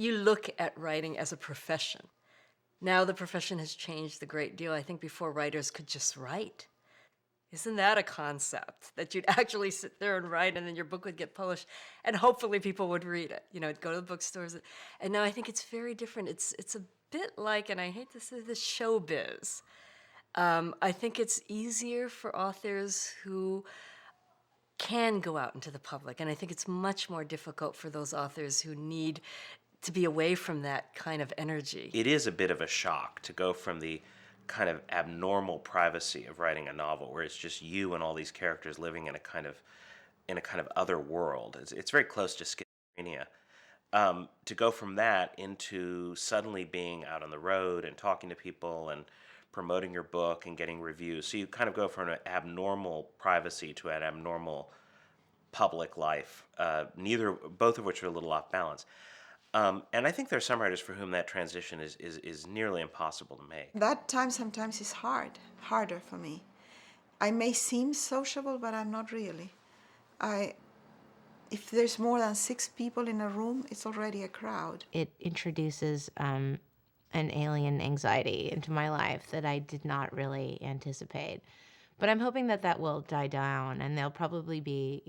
you look at writing as a profession. Now the profession has changed a great deal. I think before writers could just write. Isn't that a concept? That you'd actually sit there and write and then your book would get published and hopefully people would read it. You know, go to the bookstores. And now I think it's very different. It's a bit like, and I hate to say this, showbiz. I think it's easier for authors who can go out into the public. And I think it's much more difficult for those authors who need to be away from that kind of energy. It is a bit of a shock to go from the kind of abnormal privacy of writing a novel where it's just you and all these characters living in a kind of other world. It's very close to schizophrenia. To go from that into suddenly being out on the road and talking to people and promoting your book and getting reviews. So you kind of go from an abnormal privacy to an abnormal public life, both of which are a little off balance. And I think there are some writers for whom that transition is nearly impossible to make. That time sometimes is harder for me. I may seem sociable, but I'm not really. If there's more than 6 people in a room, it's already a crowd. It introduces an alien anxiety into my life that I did not really anticipate. But I'm hoping that that will die down, and there'll probably be,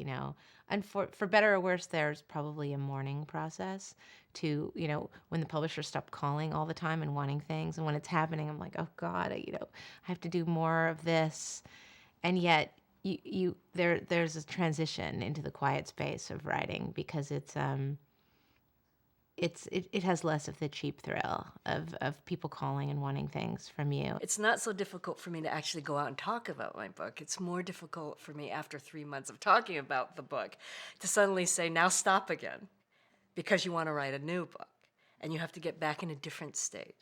and for better or worse, there's probably a mourning process to, when the publishers stop calling all the time and wanting things. And when it's happening, I'm like, oh God, I have to do more of this. And yet there's a transition into the quiet space of writing because it has less of the cheap thrill of people calling and wanting things from you. It's not so difficult for me to actually go out and talk about my book. It's more difficult for me after 3 months of talking about the book to suddenly say, now stop again, because you want to write a new book and you have to get back in a different state.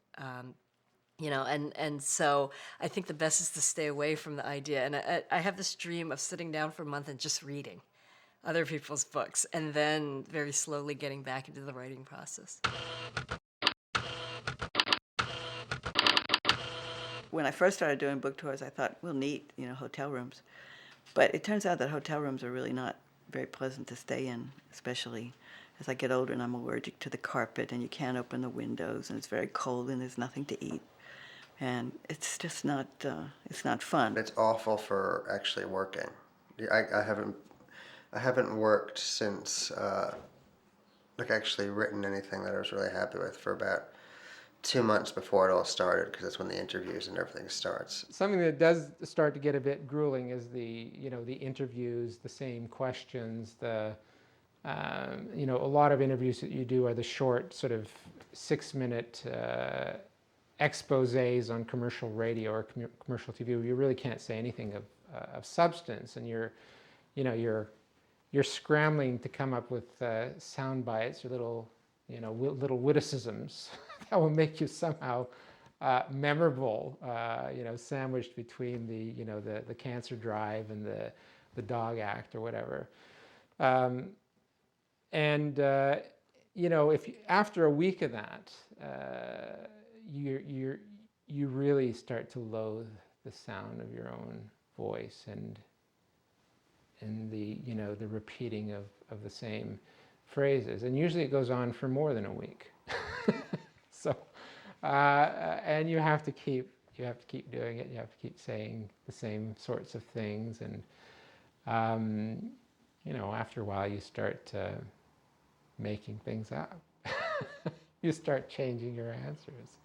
And so I think the best is to stay away from the idea. And I have this dream of sitting down for a month and just reading other people's books, and then very slowly getting back into the writing process. When I first started doing book tours, I thought, we'll need, hotel rooms. But it turns out that hotel rooms are really not very pleasant to stay in, especially as I get older and I'm allergic to the carpet and you can't open the windows and it's very cold and there's nothing to eat. And it's just not, it's not fun. It's awful for actually working. I haven't worked since, actually written anything that I was really happy with for about 2 months before it all started, because that's when the interviews and everything starts. Something that does start to get a bit grueling is the interviews, the same questions, a lot of interviews that you do are the short sort of 6-minute exposés on commercial radio or commercial TV where you really can't say anything of substance, and you're scrambling to come up with sound bites or little witticisms that will make you somehow memorable, sandwiched between the cancer drive and the dog act or whatever. If after a week of that, you really start to loathe the sound of your own voice and the repeating of the same phrases, and usually it goes on for more than a week. So, and you have to keep doing it. You have to keep saying the same sorts of things, and after a while you start making things up. You start changing your answers.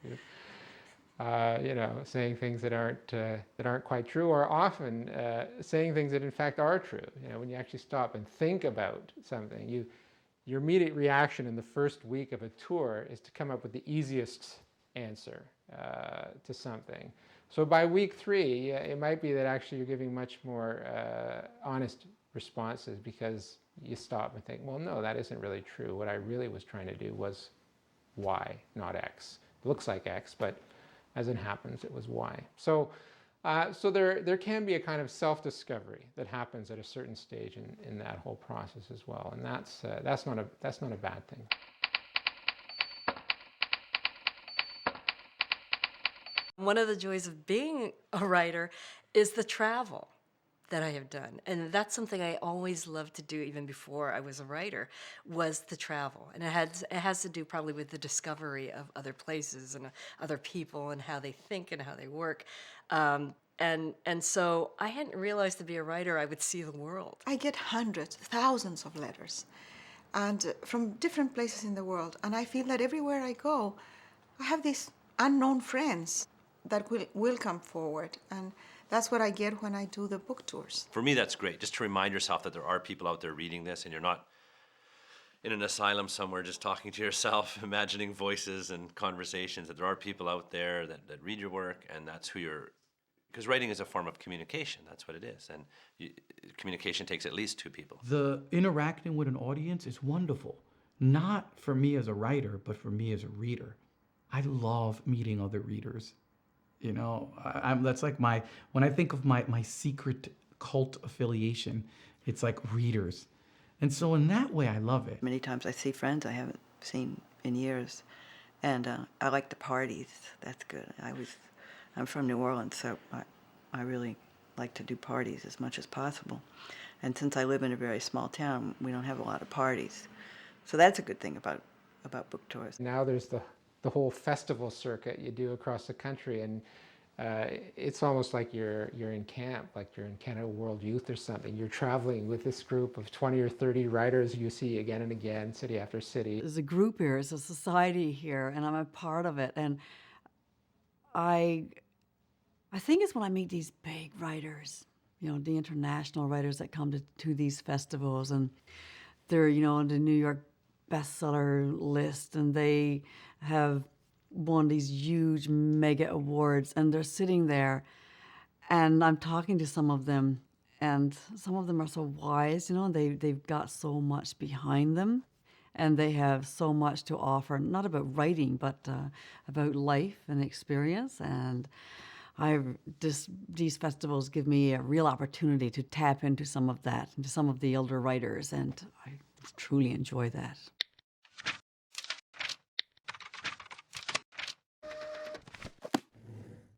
Saying things that aren't quite true, or often saying things that in fact are true. When you actually stop and think about something, your immediate reaction in the first week of a tour is to come up with the easiest answer to something. So by week 3, it might be that actually you're giving much more honest responses, because you stop and think, well, no, that isn't really true. What I really was trying to do was Y, not X. It looks like X, but as it happens, it was Y. So there can be a kind of self-discovery that happens at a certain stage in that whole process as well, and that's not a bad thing. One of the joys of being a writer is the travel. that I have done, and that's something I always loved to do even before I was a writer, was the travel. And it has to do probably with the discovery of other places and other people and how they think and how they work. And so I hadn't realized to be a writer I would see the world. I get hundreds, thousands of letters, and from different places in the world. And I feel that everywhere I go, I have these unknown friends that will come forward. And that's what I get when I do the book tours. For me, that's great. Just to remind yourself that there are people out there reading this, and you're not in an asylum somewhere just talking to yourself, imagining voices and conversations, that there are people out there that read your work, and that's who you're... Because writing is a form of communication. That's what it is. And communication takes at least two people. The interacting with an audience is wonderful. Not for me as a writer, but for me as a reader. I love meeting other readers. You know, that's like when I think of my secret cult affiliation, it's like readers. And so in that way, I love it. Many times I see friends I haven't seen in years, and I like the parties. That's good. I'm from New Orleans, so I really like to do parties as much as possible. And since I live in a very small town, we don't have a lot of parties. So that's a good thing about book tours. Now there's the whole festival circuit you do across the country, and it's almost like you're in camp, like you're in Canada World Youth or something. You're traveling with this group of 20 or 30 writers you see again and again, city after city. There's a group here, there's a society here, and I'm a part of it. And I think it's when I meet these big writers, you know, the international writers that come to these festivals, and they're, you know, on the New York bestseller list, and they have won these huge mega awards, and they're sitting there, and I'm talking to some of them, and some of them are so wise, you know, they've got so much behind them, and they have so much to offer, not about writing, but about life and experience. And these festivals give me a real opportunity to tap into some of that, into some of the elder writers, and I truly enjoy that.